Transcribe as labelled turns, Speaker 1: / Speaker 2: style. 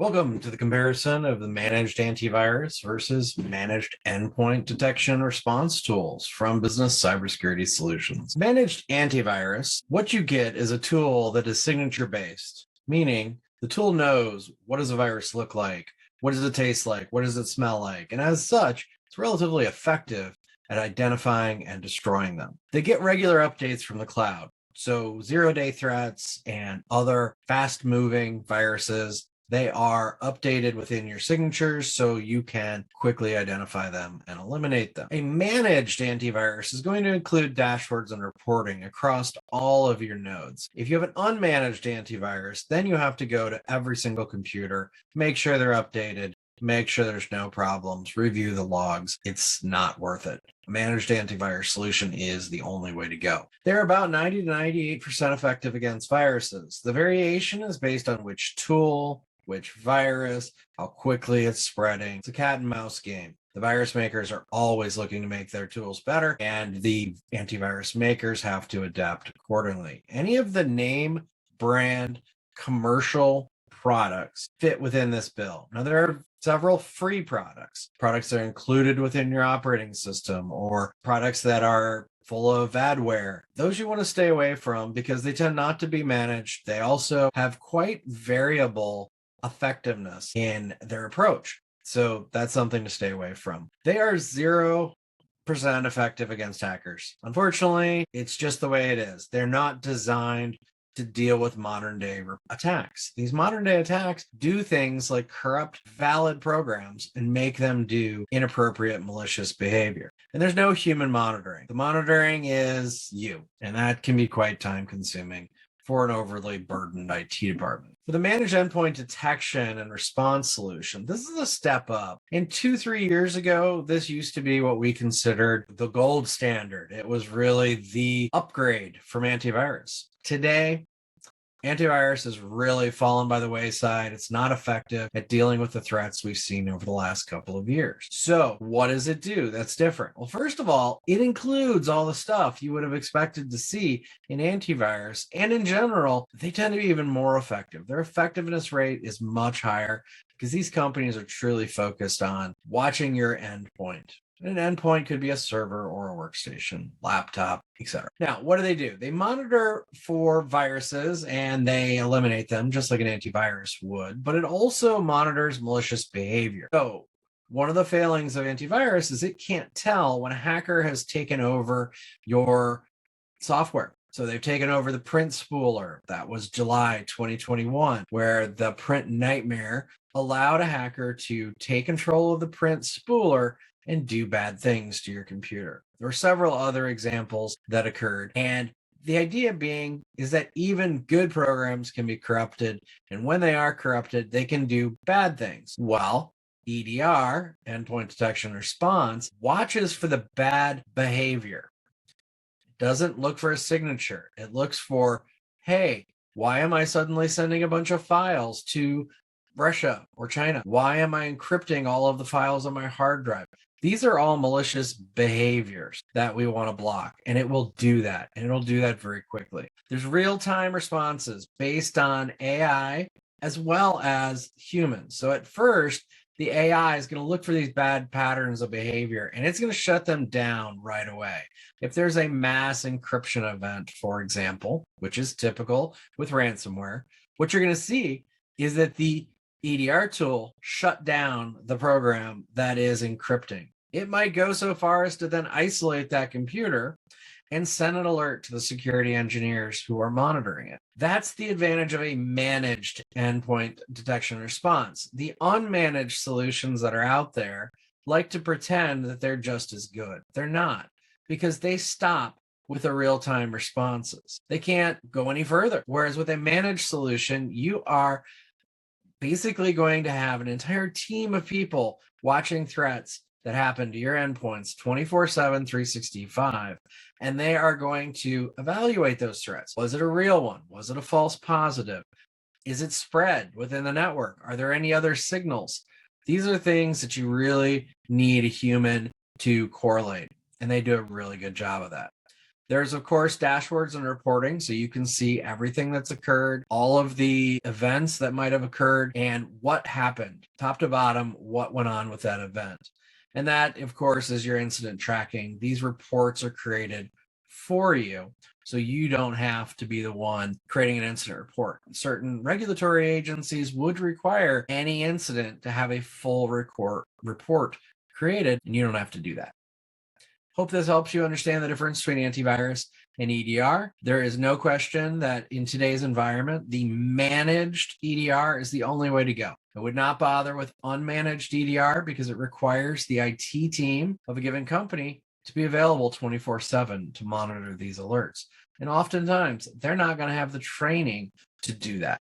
Speaker 1: Welcome to the comparison of the managed antivirus versus managed endpoint detection and response tools from Business Cybersecurity Solutions. Managed antivirus, what you get is a tool that is signature based, meaning the tool knows what does a virus look like, what does it taste like, what does it smell like, and as such, it's relatively effective at identifying and destroying them. They get regular updates from the cloud. So zero-day threats and other fast-moving viruses, they are updated within your signatures so you can quickly identify them and eliminate them. A managed antivirus is going to include dashboards and reporting across all of your nodes. If you have an unmanaged antivirus, then you have to go to every single computer, make sure they're updated, make sure there's no problems, review the logs. It's not worth it. A managed antivirus solution is the only way to go. They're about 90 to 98% effective against viruses. The variation is based on which tool, which virus, how quickly it's spreading. It's a cat and mouse game. The virus makers are always looking to make their tools better, and the antivirus makers have to adapt accordingly. Any of the name, brand, commercial products fit within this bill. Now, there are several free products that are included within your operating system, or products that are full of adware. Those you want to stay away from because they tend not to be managed. They also have quite variable effectiveness in their approach. So that's something to stay away from. They are 0% effective against hackers. Unfortunately, it's just the way it is. They're not designed to deal with modern day attacks. These modern day attacks do things like corrupt valid programs and make them do inappropriate malicious behavior. And there's no human monitoring. The monitoring is you, and that can be quite time consuming for an overly burdened IT department. For the managed endpoint detection and response solution, this is a step up. 2-3 years ago, this used to be what we considered the gold standard. It was really the upgrade from antivirus. Today, antivirus has really fallen by the wayside. It's not effective at dealing with the threats we've seen over the last couple of years. So what does it do that's different? Well, first of all, it includes all the stuff you would have expected to see in antivirus. And in general, they tend to be even more effective. Their effectiveness rate is much higher because these companies are truly focused on watching your endpoint. An endpoint could be a server or a workstation, laptop, etc. Now, what do? They monitor for viruses and they eliminate them just like an antivirus would, but it also monitors malicious behavior. So one of the failings of antivirus is it can't tell when a hacker has taken over your software. So they've taken over the print spooler. That was July 2021, where the print nightmare allowed a hacker to take control of the print spooler and do bad things to your computer. There were several other examples that occurred. And the idea being is that even good programs can be corrupted. And when they are corrupted, they can do bad things. Well, EDR, Endpoint Detection and Response, watches for the bad behavior. It doesn't look for a signature. It looks for, hey, why am I suddenly sending a bunch of files to Russia or China? Why am I encrypting all of the files on my hard drive? These are all malicious behaviors that we want to block, and it will do that, and it'll do that very quickly. There's real-time responses based on AI as well as humans. So at first, the AI is going to look for these bad patterns of behavior, and it's going to shut them down right away. If there's a mass encryption event, for example, which is typical with ransomware, what you're going to see is that the EDR tool shut down the program that is encrypting. It might go so far as to then isolate that computer and send an alert to the security engineers who are monitoring it. That's the advantage of a managed endpoint detection response. The unmanaged solutions that are out there like to pretend that they're just as good. They're not, because they stop with the real-time responses. They can't go any further. Whereas with a managed solution, you are basically going to have an entire team of people watching threats that happen to your endpoints 24/7, 365, and they are going to evaluate those threats. Was it a real one? Was it a false positive? Is it spread within the network? Are there any other signals? These are things that you really need a human to correlate, and they do a really good job of that. There's, of course, dashboards and reporting, so you can see everything that's occurred, all of the events that might have occurred, and what happened, top to bottom, what went on with that event. And that, of course, is your incident tracking. These reports are created for you, so you don't have to be the one creating an incident report. Certain regulatory agencies would require any incident to have a full report created, and you don't have to do that. Hope this helps you understand the difference between antivirus and EDR. There is no question that in today's environment, the managed EDR is the only way to go. I would not bother with unmanaged EDR because it requires the IT team of a given company to be available 24/7 to monitor these alerts. And oftentimes, they're not going to have the training to do that.